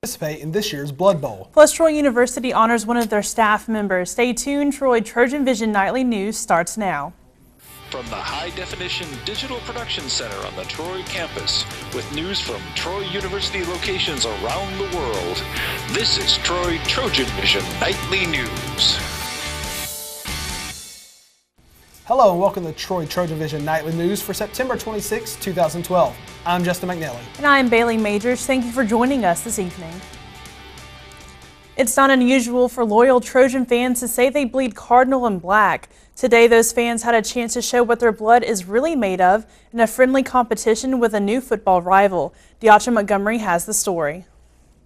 participate in this year's Blood Bowl. Plus, Troy University honors one of their staff members. Stay tuned. Troy TrojanVision Nightly News starts now. From the high-definition digital production center on the Troy campus, with news from Troy University locations around the world, this is Troy TrojanVision Nightly News. Hello and welcome to Troy TrojanVision Nightly News for September 26, 2012. I'm Justin McKinley. And I'm Bailey Majors. Thank you for joining us this evening. It's not unusual for loyal Trojan fans to say they bleed Cardinal and black. Today, those fans had a chance to show what their blood is really made of in a friendly competition with a new football rival. Deatra Montgomery has the story.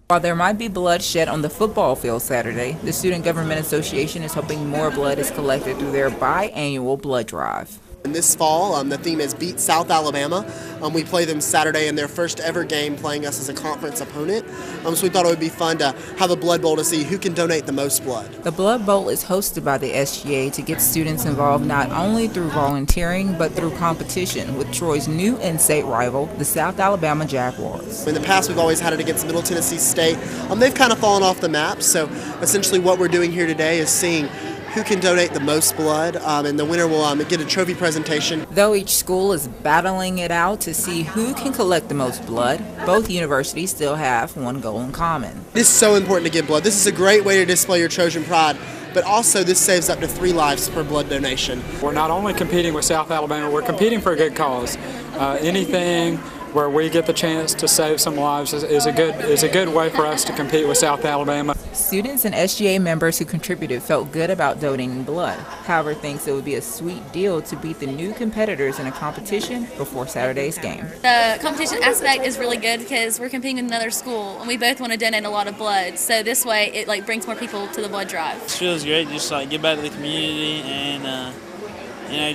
While there might be blood shed on the football field Saturday, the Student Government Association is hoping more blood is collected through their biannual blood drive. And this fall, the theme is Beat South Alabama. We play them Saturday in their first ever game, playing us as a conference opponent. So we thought it would be fun to have a blood bowl to see who can donate the most blood. The Blood Bowl is hosted by the SGA to get students involved not only through volunteering, but through competition with Troy's new in-state rival, the South Alabama Jaguars. In the past, we've always had it against Middle Tennessee State. They've kind of fallen off the map, so essentially what we're doing here today is seeing who can donate the most blood, and the winner will get a trophy presentation. Though each school is battling it out to see who can collect the most blood, both universities still have one goal in common. It is so important to give blood. This is a great way to display your Trojan pride, but also this saves up to 3 lives per blood donation. We're not only competing with South Alabama, we're competing for a good cause. Anything where we get the chance to save some lives is a good way for us to compete with South Alabama. Students and SGA members who contributed felt good about donating blood. However, thinks it would be a sweet deal to beat the new competitors in a competition before Saturday's game. The competition aspect is really good because we're competing with another school and we both want to donate a lot of blood. So this way it brings more people to the blood drive. It feels great just give back to the community and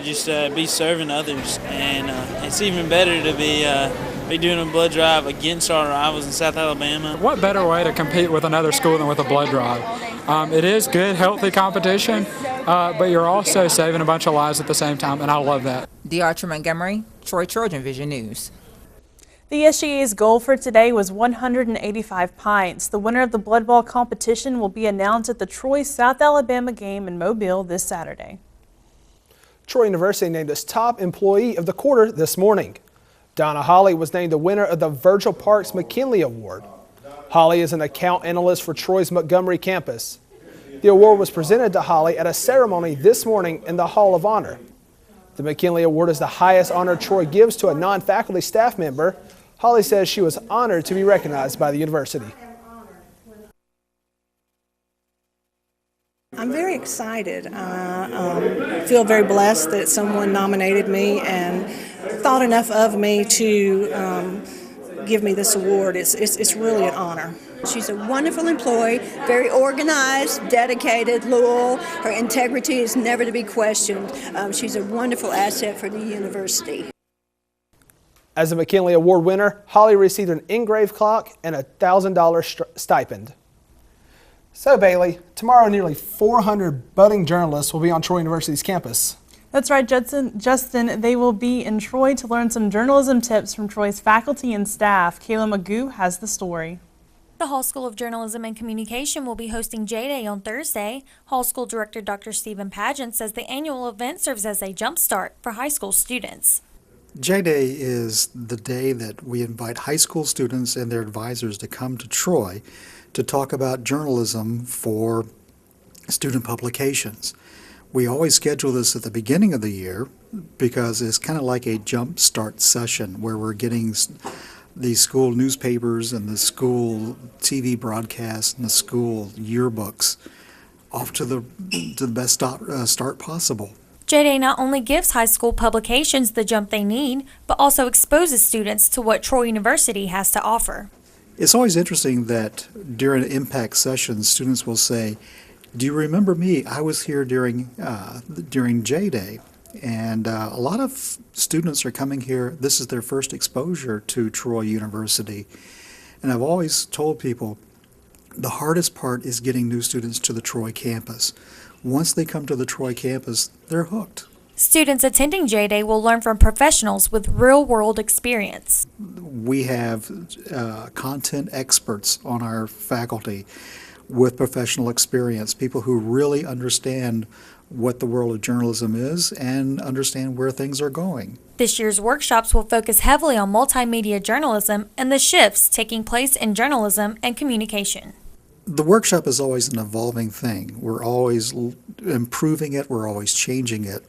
just be serving others, and it's even better to be doing a blood drive against our rivals in South Alabama. What better way to compete with another school than with a blood drive? It is good, healthy competition, but you're also saving a bunch of lives at the same time, and I love that. Deatra Montgomery, Troy TrojanVision News. The SGA's goal for today was 185 pints. The winner of the blood ball competition will be announced at the Troy South Alabama game in Mobile this Saturday. Troy University named its top employee of the quarter this morning. Donna Holly was named the winner of the Virgil Park's McKinley Award. Holly is an account analyst for Troy's Montgomery campus. The award was presented to Holly at a ceremony this morning in the Hall of Honor. The McKinley Award is the highest honor Troy gives to a non-faculty staff member. Holly says she was honored to be recognized by the university. I'm very excited. I feel very blessed that someone nominated me and thought enough of me to give me this award. It's really an honor. She's a wonderful employee, very organized, dedicated, loyal. Her integrity is never to be questioned. She's a wonderful asset for the university. As a McKinley Award winner, Holly received an engraved clock and a $1,000 stipend. So, Bailey, tomorrow nearly 400 budding journalists will be on Troy University's campus. That's right, Justin. They will be in Troy to learn some journalism tips from Troy's faculty and staff. Kayla Magoo has the story. The Hall School of Journalism and Communication will be hosting J-Day on Thursday. Hall School Director Dr. Stephen Pageant says the annual event serves as a jumpstart for high school students. J-Day is the day that we invite high school students and their advisors to come to Troy to talk about journalism for student publications. We always schedule this at the beginning of the year because it's kind of like a jump start session where we're getting the school newspapers and the school TV broadcasts and the school yearbooks off to the best start possible. J-Day not only gives high school publications the jump they need, but also exposes students to what Troy University has to offer. It's always interesting that during impact sessions, students will say, "Do you remember me? I was here during J-Day." And a lot of students are coming here. This is their first exposure to Troy University. And I've always told people the hardest part is getting new students to the Troy campus. Once they come to the Troy campus, they're hooked. Students attending J-Day will learn from professionals with real-world experience. We have content experts on our faculty with professional experience, people who really understand what the world of journalism is and understand where things are going. This year's workshops will focus heavily on multimedia journalism and the shifts taking place in journalism and communication. The workshop is always an evolving thing. We're always improving it, we're always changing it.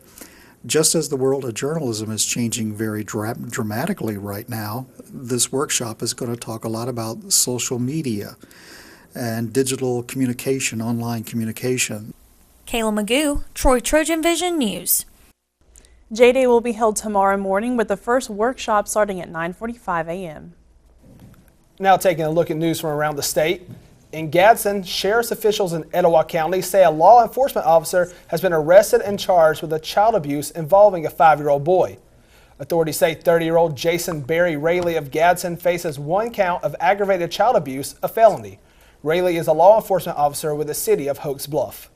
Just as the world of journalism is changing very dramatically right now, this workshop is going to talk a lot about social media and digital communication, online communication. Kayla Magoo, Troy TrojanVision News. J-Day will be held tomorrow morning with the first workshop starting at 9:45 a.m. Now taking a look at news from around the state. In Gadsden, sheriff's officials in Etowah County say a law enforcement officer has been arrested and charged with a child abuse involving a 5-year-old boy. Authorities say 30-year-old Jason Barry Rayleigh of Gadsden faces 1 count of aggravated child abuse, a felony. Rayleigh is a law enforcement officer with the city of Oaks Bluff.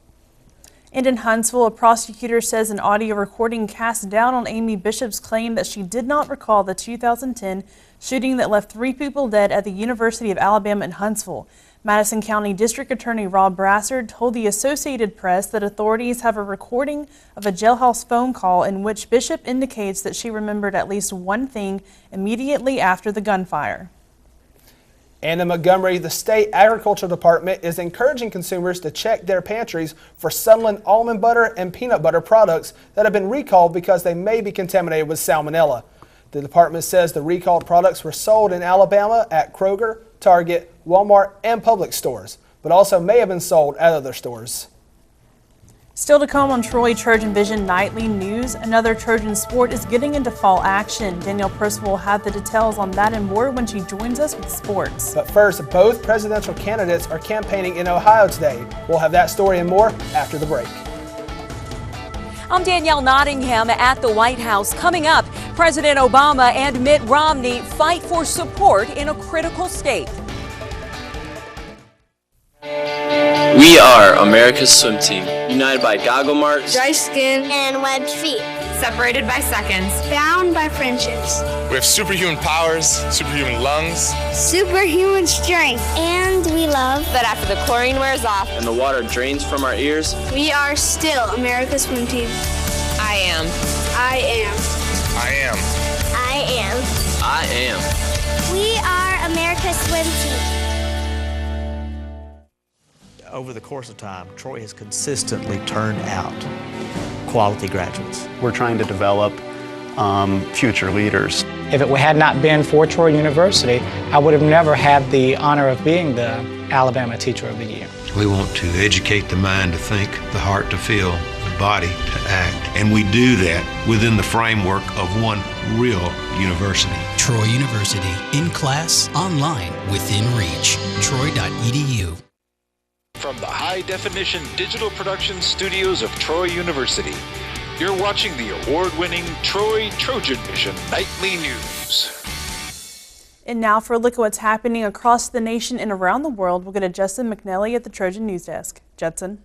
And in Huntsville, a prosecutor says an audio recording cast doubt on Amy Bishop's claim that she did not recall the 2010 shooting that left 3 people dead at the University of Alabama in Huntsville. Madison County District Attorney Rob Brassard told the Associated Press that authorities have a recording of a jailhouse phone call in which Bishop indicates that she remembered at least one thing immediately after the gunfire. And in Montgomery, the state agriculture department is encouraging consumers to check their pantries for Sunland almond butter and peanut butter products that have been recalled because they may be contaminated with salmonella. The department says the recalled products were sold in Alabama at Kroger, Target, Walmart, and Publix stores, but also may have been sold at other stores. Still to come on Troy TrojanVision Nightly News, another Trojan sport is getting into fall action. Danielle Percival will have the details on that and more when she joins us with sports. But first, both presidential candidates are campaigning in Ohio today. We'll have that story and more after the break. I'm Danielle Nottingham at the White House. Coming up, President Obama and Mitt Romney fight for support in a critical state. We are America's swim team, united by goggle marks, dry skin, and webbed feet. Separated by seconds. Bound by friendships. We have superhuman powers, superhuman lungs, superhuman strength. And we love that after the chlorine wears off and the water drains from our ears, we are still America's swim team. I am. I am. I am. I am. I am. We are America's swim team. Over the course of time, Troy has consistently turned out quality graduates. We're trying to develop future leaders. If it had not been for Troy University, I would have never had the honor of being the Alabama Teacher of the Year. We want to educate the mind to think, the heart to feel, the body to act. And we do that within the framework of one real university. Troy University, in class, online, within reach. Troy.edu. From the high-definition digital production studios of Troy University, you're watching the award-winning Troy TrojanVision Nightly News. And now for a look at what's happening across the nation and around the world, we'll go to Justin McKinley at the Trojan News Desk. Judson.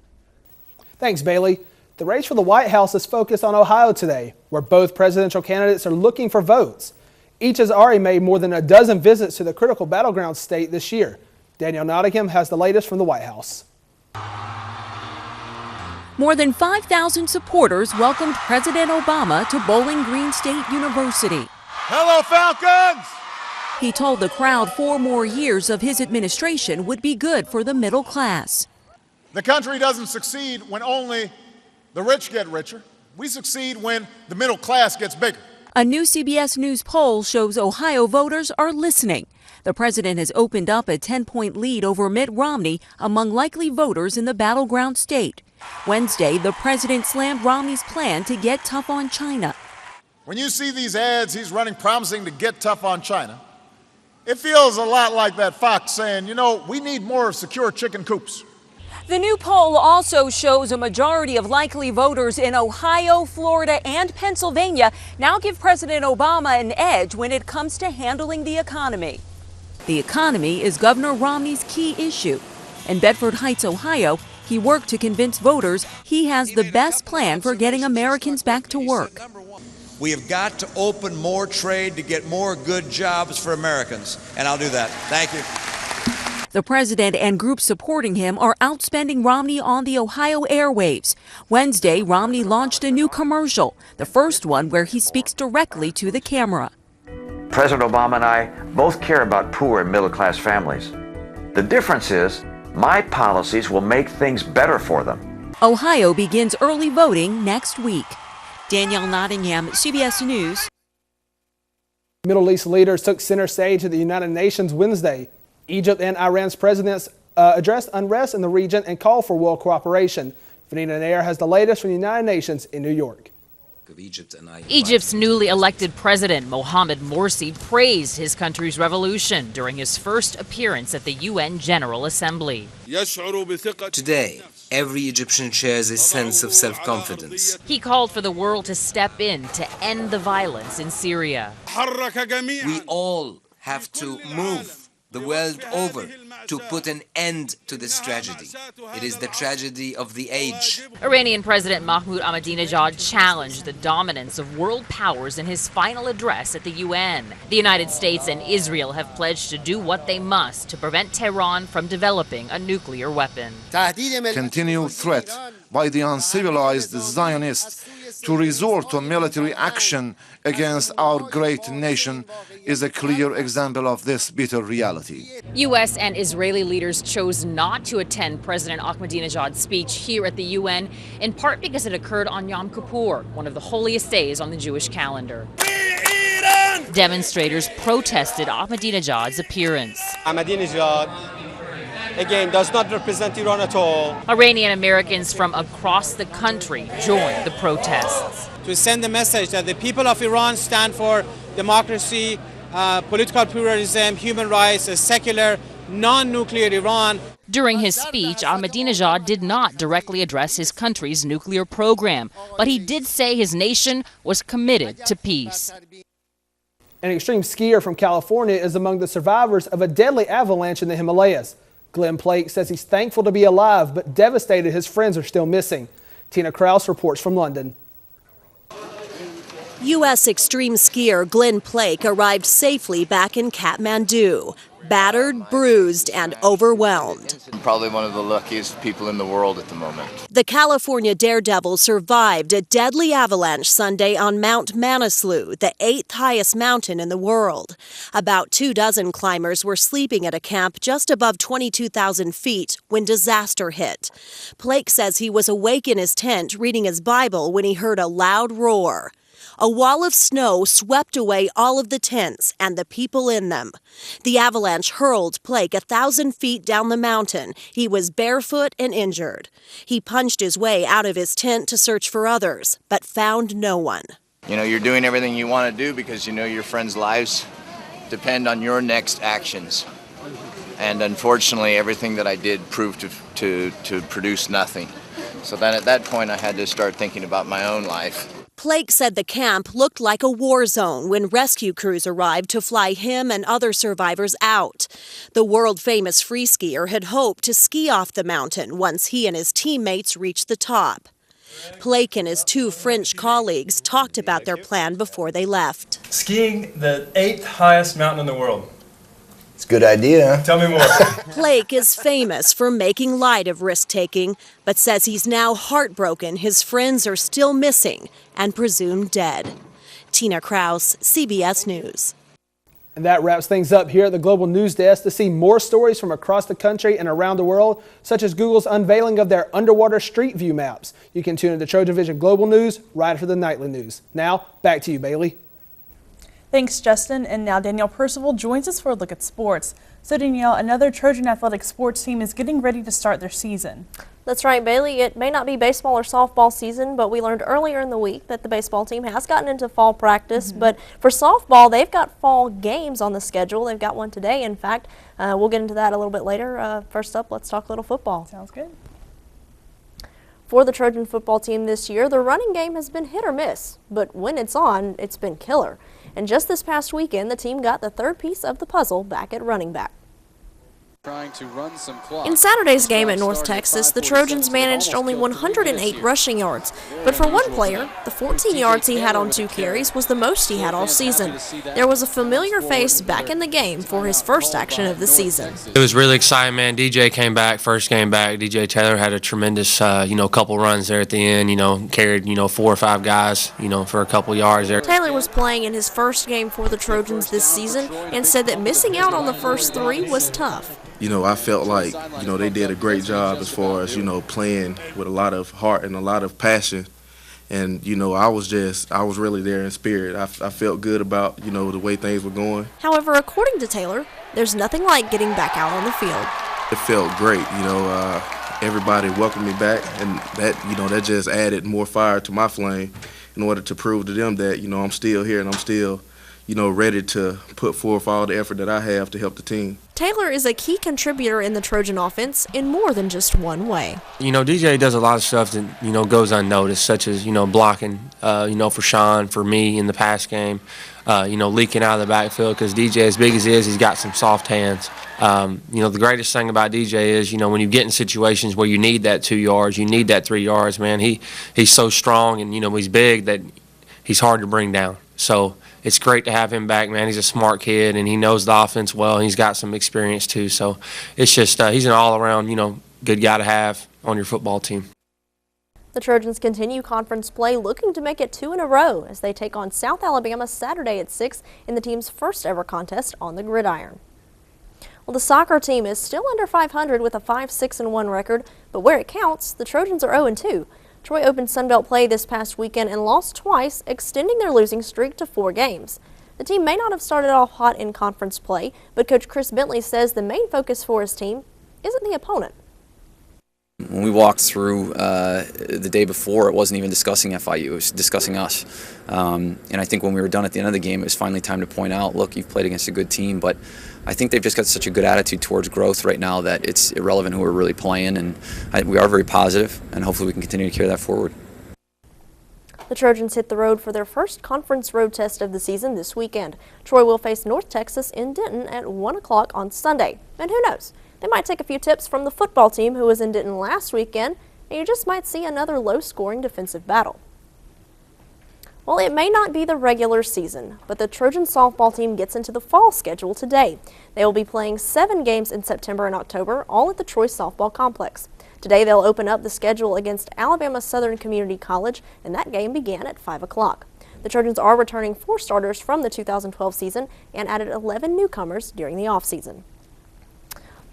Thanks, Bailey. The race for the White House is focused on Ohio today, where both presidential candidates are looking for votes. Each has already made more than a dozen visits to the critical battleground state this year. Danielle Nottingham has the latest from the White House. More than 5,000 supporters welcomed President Obama to Bowling Green State University. Hello, Falcons! He told the crowd 4 more years of his administration would be good for the middle class. The country doesn't succeed when only the rich get richer. We succeed when the middle class gets bigger. A new CBS News poll shows Ohio voters are listening. The president has opened up a 10-point lead over Mitt Romney among likely voters in the battleground state. Wednesday, the president slammed Romney's plan to get tough on China. When you see these ads, he's running promising to get tough on China. It feels a lot like that fox saying, you know, we need more secure chicken coops. The new poll also shows a majority of likely voters in Ohio, Florida, and Pennsylvania now give President Obama an edge when it comes to handling the economy. The economy is Governor Romney's key issue. In Bedford Heights, Ohio, He worked to convince voters he has the best plan for getting Americans back to work. We have got to open more trade to get more good jobs for Americans, and I'll do that. Thank you. The president and groups supporting him are outspending Romney on the Ohio airwaves. Wednesday, Romney launched a new commercial, the first one where he speaks directly to the camera. President Obama and I both care about poor and middle-class families. The difference is, my policies will make things better for them. Ohio begins early voting next week. Danielle Nottingham, CBS News. Middle East leaders took center stage at the United Nations Wednesday. Egypt and Iran's presidents addressed unrest in the region and called for world cooperation. Tvnn Air has the latest from the United Nations in New York. Egypt's newly elected president, Mohamed Morsi, praised his country's revolution during his first appearance at the UN General Assembly. Today, every Egyptian shares a sense of self-confidence. He called for the world to step in to end the violence in Syria. We all have to move the world over to put an end to this tragedy. It is the tragedy of the age. Iranian President Mahmoud Ahmadinejad challenged the dominance of world powers in his final address at the UN. The United States and Israel have pledged to do what they must to prevent Tehran from developing a nuclear weapon. Continued threat by the uncivilized Zionists to resort to military action against our great nation is a clear example of this bitter reality. U.S. and Israeli leaders chose not to attend President Ahmadinejad's speech here at the UN, in part because it occurred on Yom Kippur, one of the holiest days on the Jewish calendar. Demonstrators protested Ahmadinejad's appearance. Ahmadinejad, again, does not represent Iran at all. Iranian Americans from across the country joined the protests. To send the message that the people of Iran stand for democracy, political pluralism, human rights, a secular, non-nuclear Iran. During his speech, Ahmadinejad did not directly address his country's nuclear program, but he did say his nation was committed to peace. An extreme skier from California is among the survivors of a deadly avalanche in the Himalayas. Glenn Plake says he's thankful to be alive, but devastated his friends are still missing. Tina Kraus reports from London. U.S. extreme skier Glenn Plake arrived safely back in Kathmandu, battered, bruised, and overwhelmed. I'm probably one of the luckiest people in the world at the moment. The California daredevil survived a deadly avalanche Sunday on Mount Manaslu, the 8th highest mountain in the world. About 24 climbers were sleeping at a camp just above 22,000 feet when disaster hit. Plake says he was awake in his tent reading his Bible when he heard a loud roar. A wall of snow swept away all of the tents and the people in them. The avalanche hurled Plake 1,000 feet down the mountain. He was barefoot and injured. He punched his way out of his tent to search for others, but found no one. You know, you're doing everything you want to do because you know your friends' lives depend on your next actions. And unfortunately, everything that I did proved to produce nothing. So then at that point, I had to start thinking about my own life. Plake said the camp looked like a war zone when rescue crews arrived to fly him and other survivors out. The world-famous free skier had hoped to ski off the mountain once he and his teammates reached the top. Plake and his 2 French colleagues talked about their plan before they left. Skiing the 8th highest mountain in the world. It's a good idea. Tell me more. Plake is famous for making light of risk-taking, but says he's now heartbroken his friends are still missing and presumed dead. Tina Kraus, CBS News. And that wraps things up here at the Global News Desk. To see more stories from across the country and around the world, such as Google's unveiling of their underwater street view maps, you can tune into TrojanVision Global News right after the nightly news. Now, back to you, Bailey. Thanks, Justin. And now Danielle Percival joins us for a look at sports. So Danielle, another Trojan athletic sports team is getting ready to start their season. That's right, Bailey. It may not be baseball or softball season, but we learned earlier in the week that the baseball team has gotten into fall practice. But for softball, they've got fall games on the schedule. They've got one today, in fact. We'll get into that a little bit later. First up, let's talk a little football. Sounds good. For the Trojan football team this year, the running game has been hit or miss, but when it's on, it's been killer. And just this past weekend, the team got the third piece of the puzzle back at running back. In Saturday's game at North Texas, the Trojans managed only 108 rushing yards, but for one player, the 14 yards he had on 2 carries was the most he had all season. There was a familiar face back in the game for his first action of the season. It was really exciting, man. DJ came back, first game back. DJ Taylor had a tremendous, couple runs there at the end, carried, 4 or 5 guys, for a couple yards there. Taylor was playing in his first game for the Trojans this season and said that missing out on the first 3 was tough. I felt like, they did a great job as far as, playing with a lot of heart and a lot of passion. And, I was really there in spirit. I felt good about, the way things were going. However, according to Taylor, there's nothing like getting back out on the field. It felt great, everybody welcomed me back, and that just added more fire to my flame in order to prove to them that, I'm still here and I'm still, ready to put forth all the effort that I have to help the team. Taylor is a key contributor in the Trojan offense in more than just one way. DJ does a lot of stuff that, goes unnoticed, such as, blocking, for Sean, for me in the pass game, leaking out of the backfield, because DJ, as big as he is, he's got some soft hands. The greatest thing about DJ is, when you get in situations where you need that 2 yards, you need that 3 yards, man, he's so strong and, he's big that he's hard to bring down. So it's great to have him back, man. He's a smart kid, and he knows the offense well. He's got some experience, too. So it's just he's an all-around, good guy to have on your football team. The Trojans continue conference play, looking to make it 2 in a row as they take on South Alabama Saturday at 6 in the team's first-ever contest on the gridiron. Well, the soccer team is still under 500 with a 5-6-1 record, but where it counts, the Trojans are 0-2. Troy opened Sunbelt play this past weekend and lost twice, extending their losing streak to 4 games. The team may not have started off hot in conference play, but Coach Chris Bentley says the main focus for his team isn't the opponent. When we walked through the day before, it wasn't even discussing FIU, it was discussing us. And I think when we were done at the end of the game, it was finally time to point out, look, you've played against a good team, but I think they've just got such a good attitude towards growth right now that it's irrelevant who we're really playing, and we are very positive, and hopefully we can continue to carry that forward. The Trojans hit the road for their first conference road test of the season this weekend. Troy will face North Texas in Denton at 1 o'clock on Sunday. And who knows, they might take a few tips from the football team who was in Denton last weekend, and you just might see another low-scoring defensive battle. Well, it may not be the regular season, but the Trojan softball team gets into the fall schedule today. They will be playing 7 games in September and October, all at the Troy Softball Complex. Today they'll open up the schedule against Alabama Southern Community College, and that game began at 5 o'clock. The Trojans are returning 4 starters from the 2012 season and added 11 newcomers during the offseason.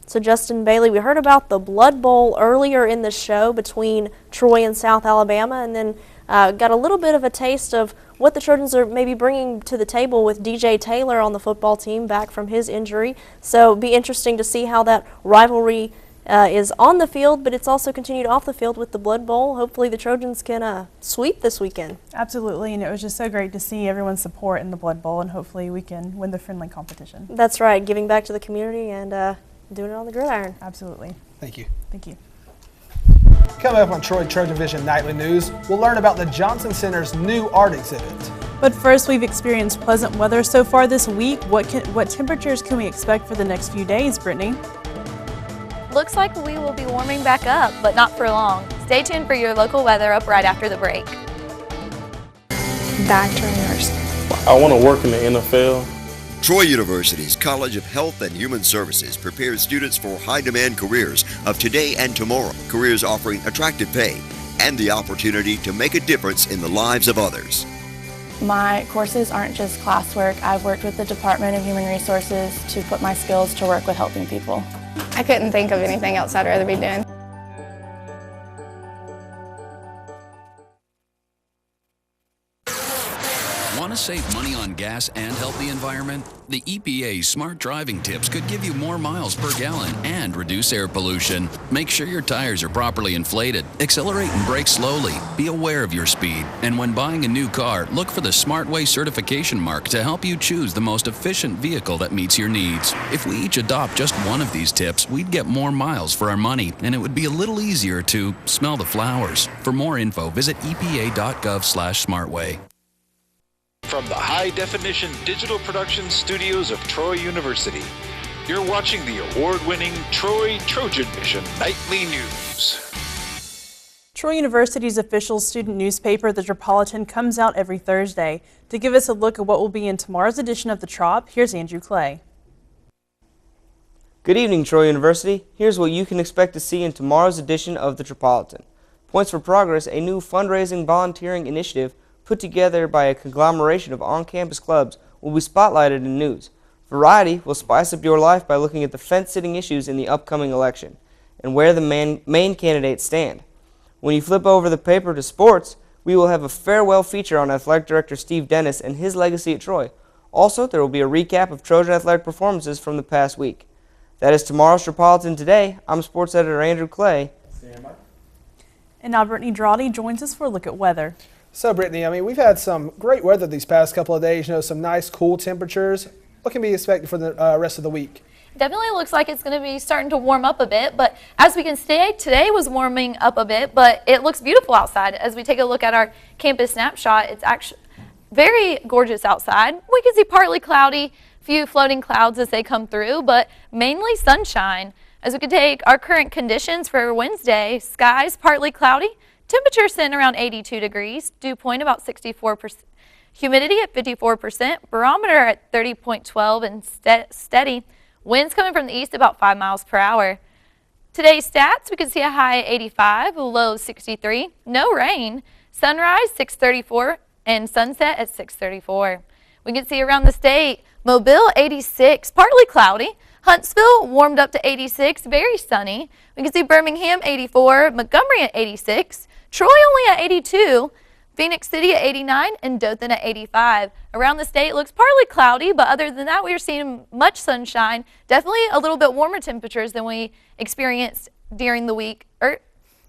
So Justin Bailey, we heard about the Blood Bowl earlier in the show between Troy and South Alabama, and then got a little bit of a taste of what the Trojans are maybe bringing to the table with DJ Taylor on the football team back from his injury. So it'll be interesting to see how that rivalry is on the field, but it's also continued off the field with the Blood Bowl. Hopefully the Trojans can sweep this weekend. Absolutely, and it was just so great to see everyone's support in the Blood Bowl, and hopefully we can win the friendly competition. That's right, giving back to the community and doing it on the gridiron. Absolutely. Thank you. Thank you. Coming up on TrojanVision Nightly News, we'll learn about the Johnson Center's new art exhibit. But first, we've experienced pleasant weather so far this week. What temperatures can we expect for the next few days, Brittany? Looks like we will be warming back up, but not for long. Stay tuned for your local weather up right after the break. Back to nursing. I want to work in the NFL. Troy University's College of Health and Human Services prepares students for high-demand careers of today and tomorrow. Careers offering attractive pay and the opportunity to make a difference in the lives of others. My courses aren't just classwork. I've worked with the Department of Human Resources to put my skills to work with helping people. I couldn't think of anything else I'd rather be doing. Want to save money on gas and help the environment? The EPA's smart driving tips could give you more miles per gallon and reduce air pollution. Make sure your tires are properly inflated. Accelerate and brake slowly. Be aware of your speed. And when buying a new car, look for the SmartWay certification mark to help you choose the most efficient vehicle that meets your needs. If we each adopt just one of these tips, we'd get more miles for our money, and it would be a little easier to smell the flowers. For more info, visit epa.gov/smartway. From the high-definition digital production studios of Troy University, You're watching the award-winning TrojanVision Nightly News. Troy University's official student newspaper, The Metropolitan, comes out every Thursday. To give us a look at what will be in tomorrow's edition of the Trop, here's Andrew Clay. Good evening, Troy University. Here's what you can expect to see in tomorrow's edition of The Metropolitan. Points for Progress, a new fundraising volunteering initiative put together by a conglomeration of on-campus clubs, will be spotlighted in news. Variety will spice up your life by looking at the fence-sitting issues in the upcoming election and where the main candidates stand. When you flip over the paper to sports, we will have a farewell feature on Athletic Director Steve Dennis and his legacy at Troy. Also, there will be a recap of Trojan athletic performances from the past week. That is tomorrow's Metropolitan Today. I'm sports editor Andrew Clay. And now Brittany Drawdy joins us for a look at weather. So, Brittany, I mean, we've had some great weather these past couple of days. You know, some nice, cool temperatures. What can be expected for the rest of the week? Definitely looks like it's going to be starting to warm up a bit, but as we can see, today was warming up a bit, but it looks beautiful outside. As we take a look at our campus snapshot, it's actually very gorgeous outside. We can see partly cloudy, few floating clouds as they come through, but mainly sunshine. As we can take our current conditions for Wednesday, skies partly cloudy, temperature sitting around 82 degrees, dew point about 64%, humidity at 54%, barometer at 30.12 and steady. Winds coming from the east about 5 miles per hour. Today's stats, we can see a high at 85, a low of 63, no rain, sunrise 6:34 and sunset at 6:34. We can see around the state, Mobile 86, partly cloudy, Huntsville warmed up to 86, very sunny. We can see Birmingham 84, Montgomery at 86, Troy only at 82, Phoenix City at 89, and Dothan at 85. Around the state looks partly cloudy, but other than that, we are seeing much sunshine. Definitely a little bit warmer temperatures than we experienced during the week.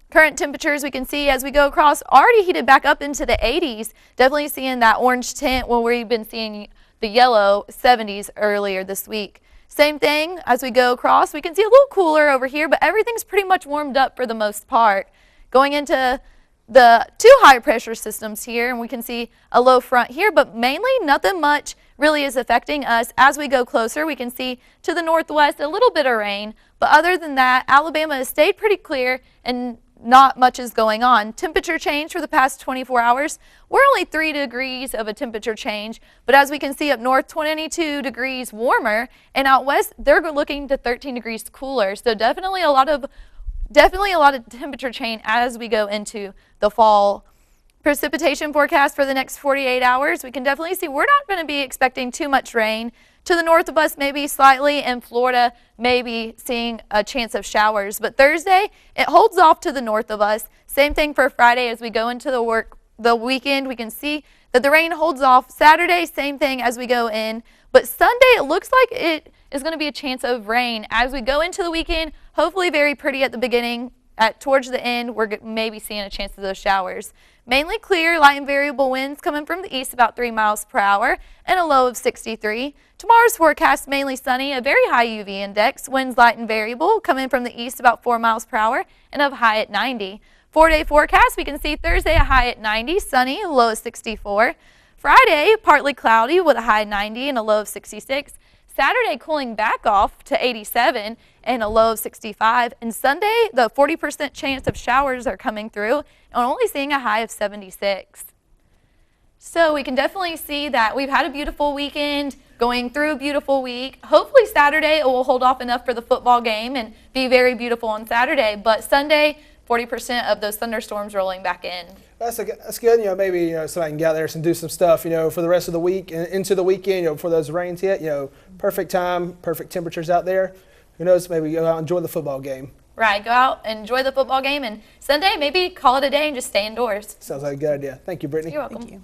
Current temperatures we can see as we go across already heated back up into the 80s. Definitely seeing that orange tint when we've been seeing the yellow 70s earlier this week. Same thing as we go across. We can see a little cooler over here, but everything's pretty much warmed up for the most part. Going into the two high pressure systems here, and we can see a low front here, but mainly nothing much really is affecting us. As we go closer, we can see to the northwest a little bit of rain, but other than that, Alabama has stayed pretty clear and not much is going on. Temperature change for the past 24 hours, we're only 3 degrees of a temperature change, but as we can see up north, 22 degrees warmer, and out west, they're looking to 13 degrees cooler. So definitely a lot of temperature change as we go into the fall. Precipitation forecast for the next 48 hours, we can definitely see we're not going to be expecting too much rain. To the north of us, maybe slightly, and Florida maybe seeing a chance of showers. But Thursday, it holds off to the north of us. Same thing for Friday as we go into the weekend. We can see that the rain holds off. Saturday, same thing as we go in. But Sunday, it looks like it is going to be a chance of rain. As we go into the weekend, hopefully very pretty at the beginning. Towards the end, we're maybe seeing a chance of those showers. Mainly clear, light and variable winds coming from the east about 3 miles per hour and a low of 63. Tomorrow's forecast mainly sunny, a very high UV index, winds light and variable coming from the east about 4 miles per hour and a high at 90. 4-day forecast, we can see Thursday a high at 90, sunny, a low of 64. Friday, partly cloudy with a high 90 and a low of 66. Saturday cooling back off to 87 and a low of 65. And Sunday, the 40% chance of showers are coming through and only seeing a high of 76. So we can definitely see that we've had a beautiful weekend, going through a beautiful week. Hopefully Saturday it will hold off enough for the football game and be very beautiful on Saturday. But Sunday, 40% of those thunderstorms rolling back in. That's good. You know, maybe somebody can get out there and do some stuff. For the rest of the week and into the weekend. Before those rains hit. Perfect time, perfect temperatures out there. Who knows? Maybe go out and enjoy the football game. Right. Go out and enjoy the football game, and Sunday maybe call it a day and just stay indoors. Sounds like a good idea. Thank you, Brittany. You're welcome. Thank you.